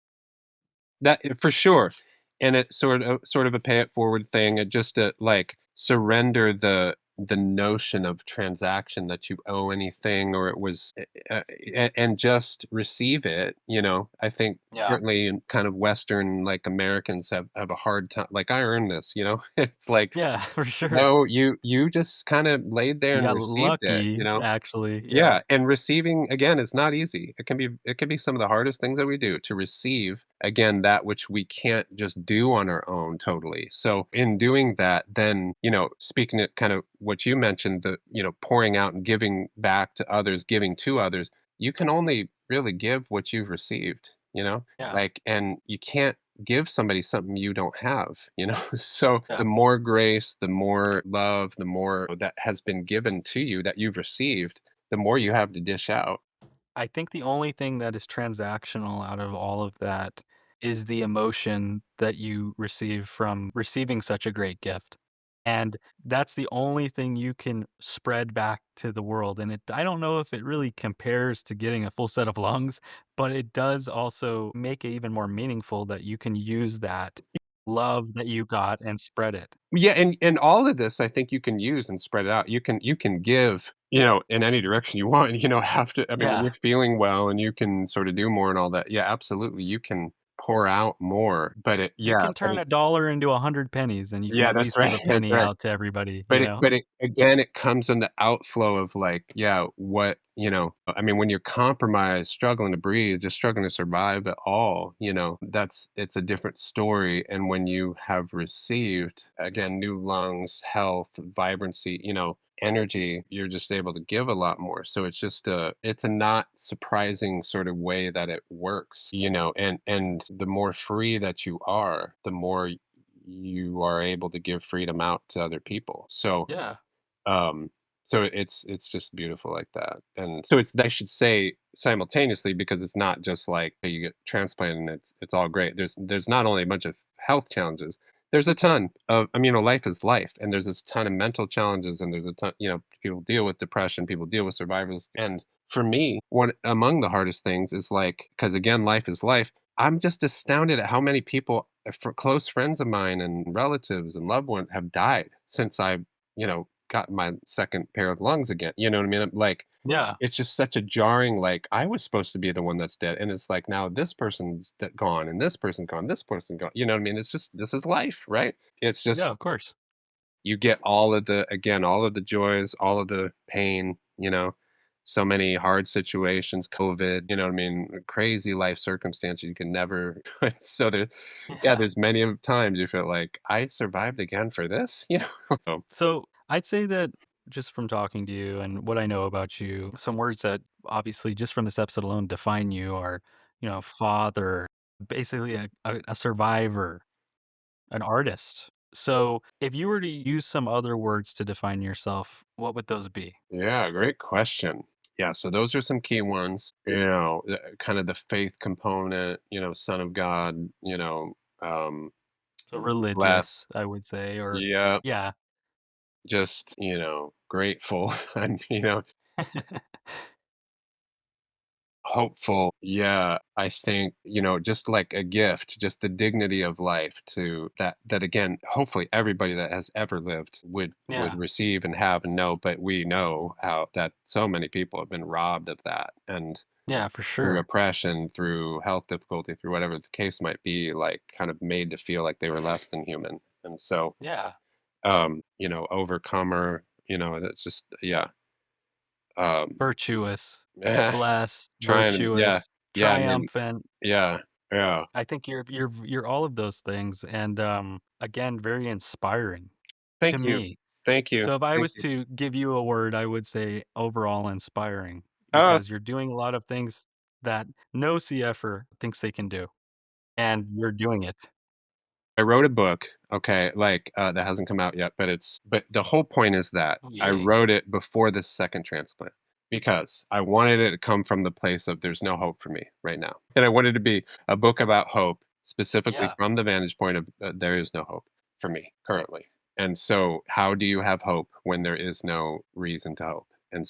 For sure, and it's sort of a pay it forward thing, just to, like, surrender the notion of transaction that you owe anything or it was and just receive it, I think Yeah. certainly in kind of Western, like, Americans have a hard time like, "I earned this," It's like, Yeah, for sure. no, you just kinda laid there You and got received it, lucky, actually, yeah. yeah, and receiving again is not easy. It can be some of the hardest things that we do to receive again that which we can't just do on our own totally. So in doing that, then, speaking to kind of what you mentioned, the, pouring out and giving back to others, giving to others, you can only really give what you've received, Yeah, like and you can't give somebody something you don't have, so yeah. the more grace, the more love, the more that has been given to you that you've received, the more you have to dish out. I think the only thing that is transactional out of all of that is the emotion that you receive from receiving such a great gift. And that's the only thing you can spread back to the world. And I don't know if it really compares to getting a full set of lungs, but it does also make it even more meaningful that you can use that love that you got and spread it. Yeah, and all of this I think you can use and spread it out. You can give, in any direction you want. You know, have to I mean, when Yeah. you're feeling well and you can sort of do more and all that, yeah, absolutely, you can pour out more, but You can but turn a it's dollar into 100 pennies, and you can yeah, at that's least give right, a that's penny right. out to everybody, But you it know? but it again, it comes in the outflow of, like, yeah, what I mean, when you're compromised, struggling to breathe, just struggling to survive at all, it's a different story, and when you have received, again, new lungs, health, vibrancy, energy, you're just able to give a lot more, so it's a not surprising sort of way that it works, and the more free that you are, the more you are able to give freedom out to other people. Yeah. Um, so it's just beautiful like that. And so it's I should say simultaneously because it's not just like hey, you get transplanted and it's all great. There's not only a bunch of health challenges. There's a ton of life is life, and there's a ton of mental challenges, and there's a ton. People deal with depression, people deal with survivors, and for me, one among the hardest things is like because again, life is life. I'm just astounded at how many people, for close friends of mine and relatives and loved ones, have died since I gotten my second pair of lungs again. You know what I mean? Like, Yeah. it's just such a jarring, like, I was supposed to be the one that's dead, and it's like, now this person's gone, and this person gone, this person gone. You know what I mean? It's just this is life, right? It's Yeah, just of course. you get all of the joys, all of the pain, so many hard situations, COVID, you know what I mean? Crazy life circumstances you can never so Yeah. there's many of times you feel like I survived again for this, So So, I'd say that just from talking to you and what I know about you, some words that obviously just from this episode alone define you are, father, basically a survivor, an artist. So, if you were to use some other words to define yourself, what would those be? Yeah, great question. Yeah, so those are some key ones. Kind of the faith component, son of God, So blessed. religious, I would say, or Yeah, yeah. just, grateful and, hopeful. Yeah, I think, just like a gift, just the dignity of life to that again, hopefully everybody that has ever lived would Yeah. receive and have and know, but we know how that so many people have been robbed of that. And Yeah, for through sure. oppression, through health difficulty, through whatever the case might be, like, kind of made to feel like they were less than human, and so, Yeah. overcomer, that's just yeah, um, Virtuous, blessed, trying yeah, virtuous, yeah, I mean triumphant. yeah, yeah. I think you're all of those things, and, again, very inspiring to Thank you. me. Thank you. So if I Thank was you. to give you a word, I would say overall inspiring Oh, because you're doing a lot of things that no CFer thinks they can do, and you're doing it. I wrote a book, okay, like, that hasn't come out yet, but the whole point is that Oh, I yay. wrote it before the second transplant because I wanted it to come from the place of there's no hope for me right now, and I wanted to be a book about hope, specifically Yeah, from the vantage point of, there is no hope for me currently, and so how do you have hope when there is no reason to hope? And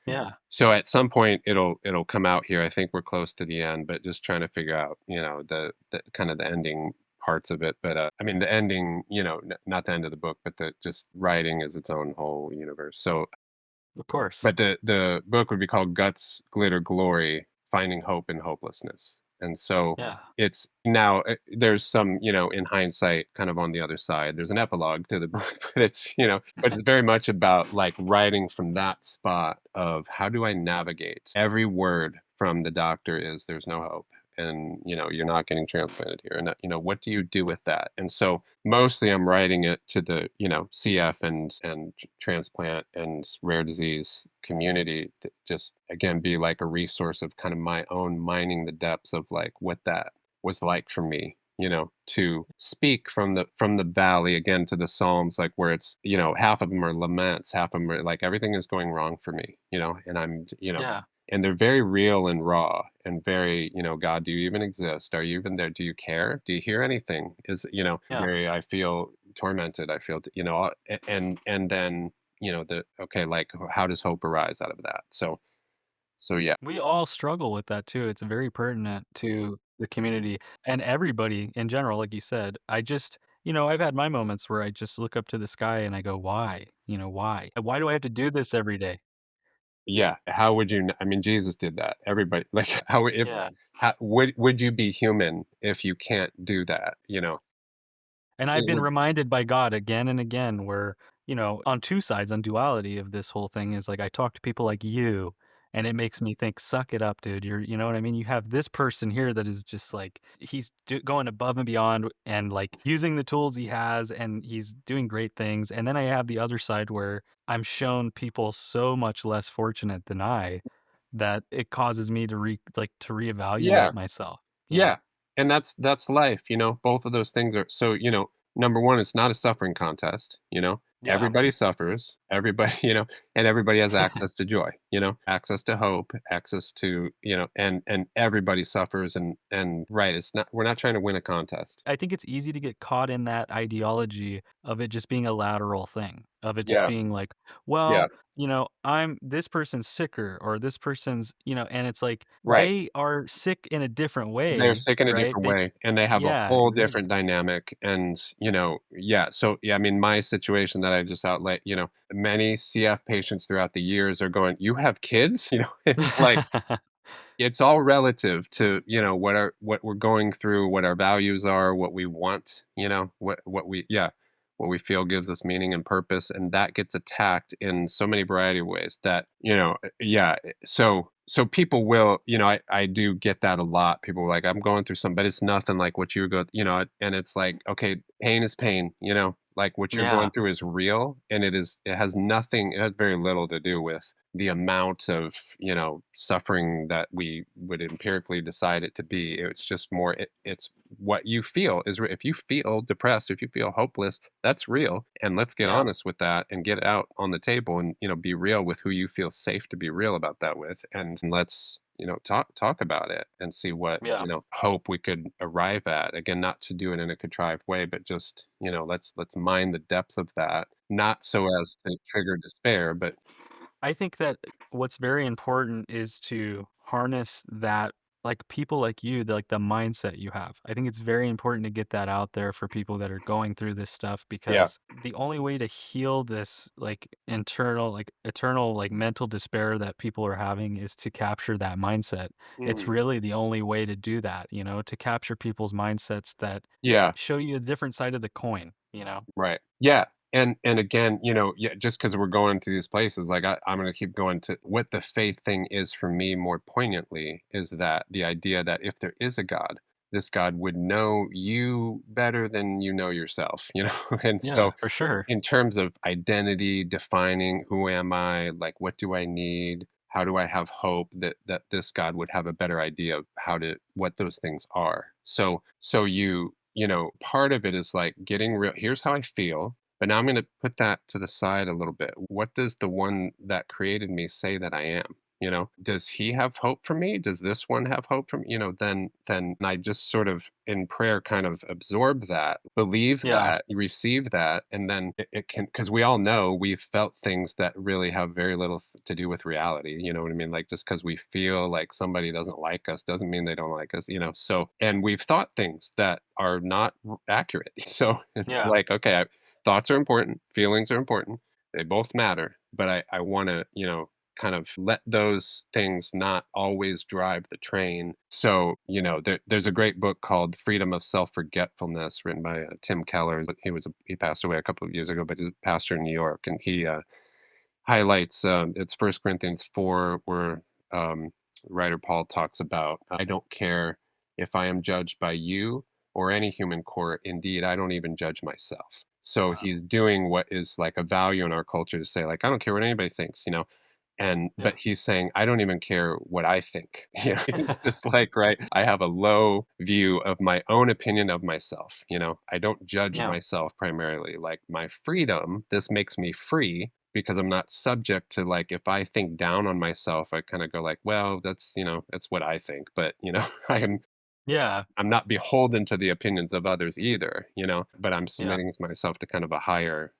yeah, so at some point it'll come out here. I think we're close to the end, but just trying to figure out, the kind of the ending parts of it. But I mean the ending, not the end of the book, but the just writing is its own whole universe. So of course. but the book would be called Guts, Glitter, Glory: Finding Hope in Hopelessness. And so Yeah, it's now there's some, in hindsight, kind of on the other side. There's an epilogue to the book, but it's very much about like writing from that spot of how do I navigate every word from the doctor is there's no hope and you're not getting transplanted here and what do you do with that? And so mostly I'm writing it to the CF and transplant and rare disease community to just again be like a resource of kind of my own mining the depths of like what that was like for me, to speak from the valley again to the psalms, like where it's half of them are laments, half of them are like everything is going wrong for me, and I'm yeah, and they're very real and raw and very, God, do you even exist? Are you even there? Do you care? Do you hear anything? Is, yeah. very, I feel tormented. I feel, and then, okay, like how does hope arise out of that? So yeah. We all struggle with that too. It's very pertinent to the community and everybody in general, like you said. I've had my moments where I just look up to the sky and I go, why? Why? Why do I have to do this every day? Yeah, how would you kn I mean, Jesus did that. Everybody like, how if Yeah. how would you be human if you can't do that, you know? And I've It been would reminded by God again and again where, on 2 sides, on duality of this whole thing is like I talk to people like you, and it makes me think, "Suck it up, dude." You know what I mean? You have this person here that is just like he's going above and beyond and like using the tools he has, and he's doing great things. And then I have the other side where I'm shown people so much less fortunate than I that it causes me to to Yeah. reevaluate myself. Yeah, and that's life, you know? Both of those things are so, number 1, it's not a suffering contest, you know? Yeah. Everybody suffers, everybody, and everybody has access to joy, access to hope, access to, and everybody suffers and right, it's not we're not trying to win a contest. I think it's easy to get caught in that ideology of it just being a lateral thing, of it just Yeah, being like, yeah, well, I'm this person's sicker or this person's, and it's like right. they are sick in a different They're way, sick in a right? different way, and they have a Yeah, whole different exactly. dynamic, and, yeah, so, yeah, I mean, my situation that I just outlined, many CF patients throughout the years are going, "You have kids?" It's like it's all relative to, what we're going through, what our values are, what we want, what we feel gives us meaning and purpose, and that gets attacked in so many variety of ways that, yeah, so people will, I do get that a lot. People are like, "I'm going through some," but it's nothing like what you go, and it's like, okay, pain is pain, like what you're going Yeah, through is real, and it has nothing, it has very little to do with the amount of, suffering that we would empirically decide it to be. It's just more it's what you feel is if you feel depressed, if you feel hopeless, that's real. And let's get yeah, honest with that and get it out on the table and, be real with who you feel safe to be real about that with. And let's, talk about it and see what, yeah. hope we could arrive at. Again, not to do it in a contrived way, but just, let's mine the depths of that, not so as to trigger despair, but I think that what's very important is to harness that, like people like you, the mindset you have. I think it's very important to get that out there for people that are going through this stuff yeah. because the only way to heal this like internal, like eternal, like mental despair that people are having is to capture that mindset. It's Mhm. really the only way to do that, to capture people's mindsets that Yeah, show you a different side of the coin. right. Yeah, and again, yeah, just because 'cause we're going to these places, like, I'm gonna keep going to what the faith thing is for me more poignantly is that the idea that if there is a God, this God would know you better than you know yourself, And Yeah, so, for sure. in terms of identity, defining who am I, like, what do I need, how do I have hope that this God would have a better idea of how to what those things are. So part of it is like getting real. Here's how I feel, but now I'm going to put that to the side a little bit. What does the one that created me say that I am? Does he have hope for me? Does this one have hope for me? Then I just sort of in prayer kind of absorb that, believe Yeah. that, receive that, and then it can, because we all know we've felt things that really have very little to do with reality. You know what I mean? Like just because we feel like somebody doesn't like us doesn't mean they don't like us. So and we've thought things that are not accurate. So it's Yeah. like, okay, thoughts are important, feelings are important, they both matter, but I want to, kind of let those things not always drive the train. So, there's a great book called Freedom of Self-Forgetfulness written by Tim Keller. He passed away a couple of years ago, but he's a pastor in New York, and he highlights it's First Corinthians 4 where writer Paul talks about I don't care if I am judged by you or any human court. Indeed, I don't even judge myself. So Wow. he's doing what is like a value in our culture to say like I don't care what anybody thinks, and Yeah. but he's saying, "I don't even care what I think." It's just like, right? I have a low view of my own opinion of myself, I don't judge Yeah. myself primarily. Like my freedom, this makes me free because I'm not subject to like if I think down on myself, I kind of go like, "Well, that's what I think." But, I am Yeah. I'm not beholden to the opinions of others either, but I'm Yeah. submitting myself to kind of a higher,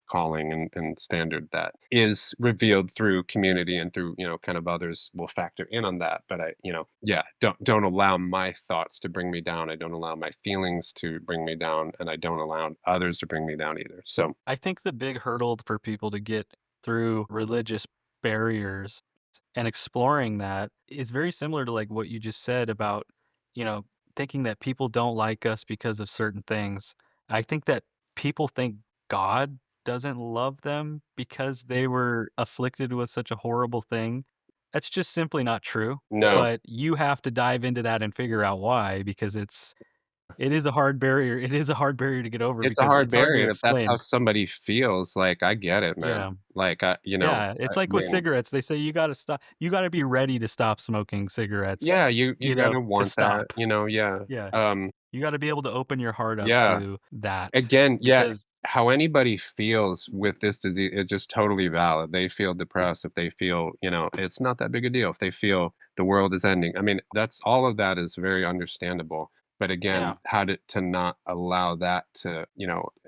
calling and standard that is revealed through community and through, kind of others will factor in on that. But yeah, don't allow my thoughts to bring me down. I don't allow my feelings to bring me down, and I don't allow others to bring me down either. So I think the big hurdle for people to get through religious barriers, and exploring that is very similar to like what you just said about, you know, thinking that people don't like us because of certain things. I think that people think God doesn't love them because they were afflicted with such a horrible thing. That's just simply not true. No. But you have to dive into that and figure out why, because it is a hard barrier. It is a hard barrier to get over It's a because hard it's hard to barrier, and if that's how explain. somebody feels, like, I get it, man. Yeah. Like, Yeah, I it's like with mean, cigarettes, they say you gotta be ready to stop smoking cigarettes, yeah, you gotta to want that, stop. yeah. Yeah. You gotta be able to open your heart up Yeah. to that Again, yeah, because how anybody feels with this disease is just totally valid. They feel depressed, if they feel, it's not that big a deal. If they feel the world is ending. I mean, that's all of that is very understandable. But again, yeah, how to not allow that to,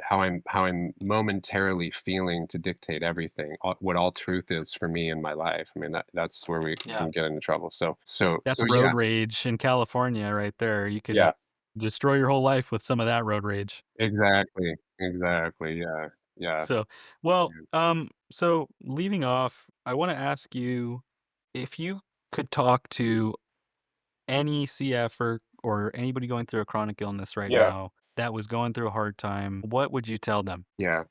how I'm momentarily feeling to dictate everything, what all truth is for me in my life. I mean, that's where we yeah. can get into trouble. So That's yeah, road rage in California right there. You could yeah, destroy your whole life with some of that road rage. exactly, exactly, yeah, yeah, So, well, so leaving off, I wanna ask you if you could talk to any CF or anybody going through a chronic illness right yeah. now that was going through a hard time, what would you tell them? Yeah.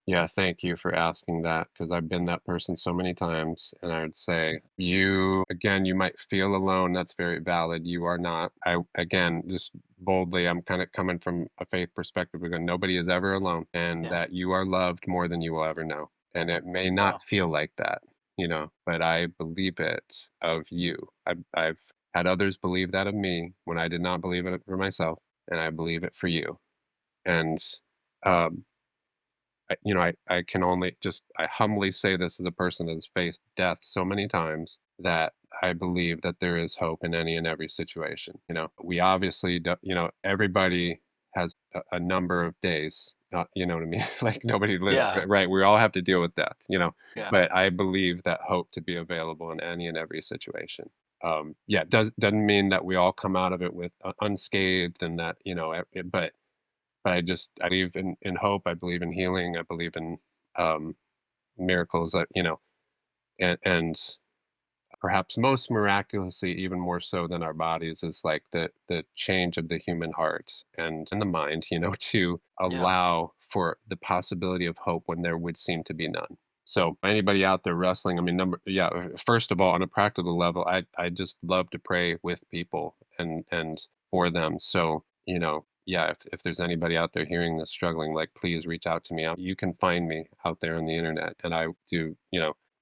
Yeah, thank you for asking that because I've been that person so many times. And I would say, again, you might feel alone. That's very valid. You are not. Again, just boldly, I'm kind of coming from a faith perspective because nobody is ever alone and Yeah. that you are loved more than you will ever know. And it may not Wow. feel like that, but I believe it of you. I've had others believe that of me when I did not believe it for myself. And I believe it for you. And, um, I can only just I humbly say this as a person that has faced death so many times that I believe that there is hope in any and every situation. We obviously, everybody has a number of days. You know what I mean? Like nobody lives, Yeah. right? We all have to deal with death. Yeah. But I believe that hope to be available in any and every situation. Yeah, doesn't mean that we all come out of it with unscathed and that but I believe in hope, I believe in healing, I believe in, um, miracles that, and perhaps most miraculously, even more so than our bodies, is like the change of the human heart and the mind, to Yeah. allow for the possibility of hope when there would seem to be none. So anybody out there wrestling, I mean, first of all, on a practical level, I just love to pray with people and for them. So, yeah, if there's anybody out there hearing this struggling, like please reach out to me. You can find me out there on the internet, and I do,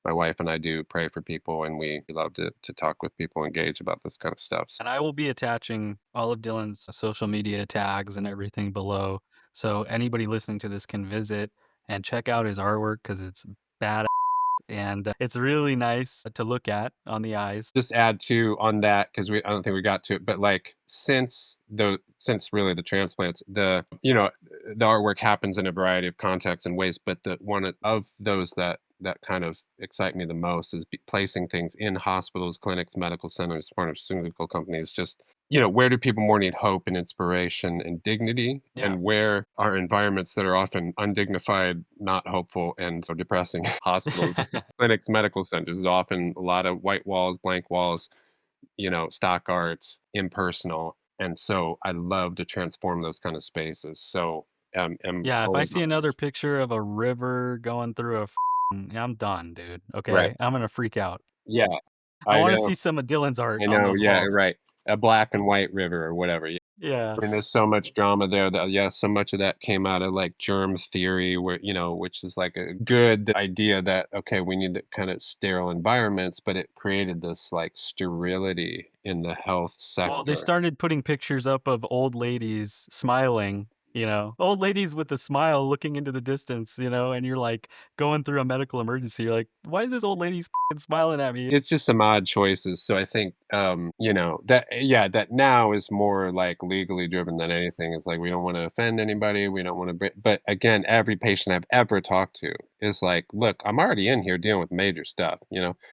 my wife and I do pray for people, and we love to talk with people, engage about this kind of stuff. And I will be attaching all of Dylan's social media tags and everything below. So anybody listening to this can visit and check out his artwork because it's bad and it's really nice to look at on the eyes. Just add to on that because I don't think we got to it, but like since really the transplants, the artwork happens in a variety of contexts and ways, but the one of those that kind of excite me the most is placing things in hospitals, clinics, medical centers, pharmaceutical companies. Just where do people more need hope and inspiration and dignity, Yeah. and where are environments that are often undignified, not hopeful, and so depressing? Hospitals, clinics, medical centers, there's often a lot of white walls, blank walls, stock art, impersonal. And so I love to transform those kind of spaces. So I'm Yeah, if I all see about another this. picture of a river going through I'm done, dude. Right. Okay? I'm gonna freak out. Yeah. I I wanna know. see some of Dylan's art I on know. those Yeah. walls. Right. A black and white river or whatever. Yeah. I mean, there's so much drama there that, yeah, so much of that came out of like germ theory, where, which is like a good idea that, okay, we need to kind of sterile environments, but it created this like sterility in the health Well, they sector. started putting pictures up of old ladies smiling, old ladies with a smile looking into the distance, and you're like going through a medical emergency. You're like, why is this old lady smiling at me? It's just some odd choices. So I think, yeah, that now is more like legally driven than anything. It's like we don't want to offend anybody. We don't want to, but again, every patient I've ever talked to is like, look, I'm already in here dealing with major stuff,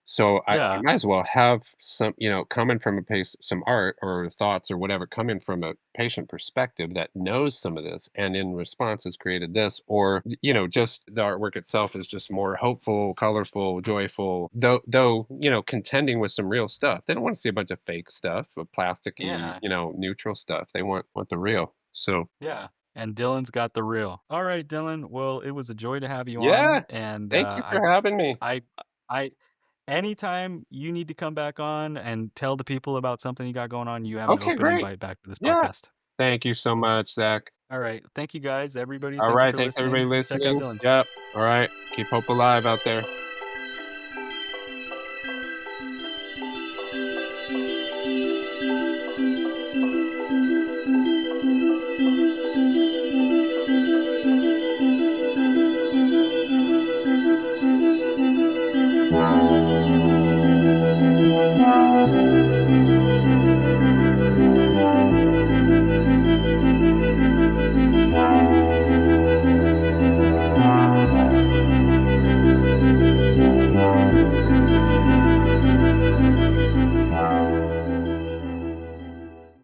so I Yeah. might as well have some, coming from a pace, some art or thoughts or whatever, coming from a patient perspective that knows some of this and in response has created this, or just the artwork itself is just more hopeful, colorful, joyful, though contending with some real stuff. They don't want to see a bunch of fake stuff, of plasticky, Yeah. neutral stuff. They want the real. So Yeah. And Dylan's got the real. All right, Dylan. Well, it was a joy to have you on, yeah, and thank you for having me. I, I, anytime you need to come back on and tell the people about something you got going on, you have an Okay, open great. invite back to this Yeah. podcast. Thank you so So, much, Zach. all right. Thank you guys, everybody. All Thank you right. for Thanks, everybody listening. Check out listening. Dylan. Yep. All right. Keep hope alive out there.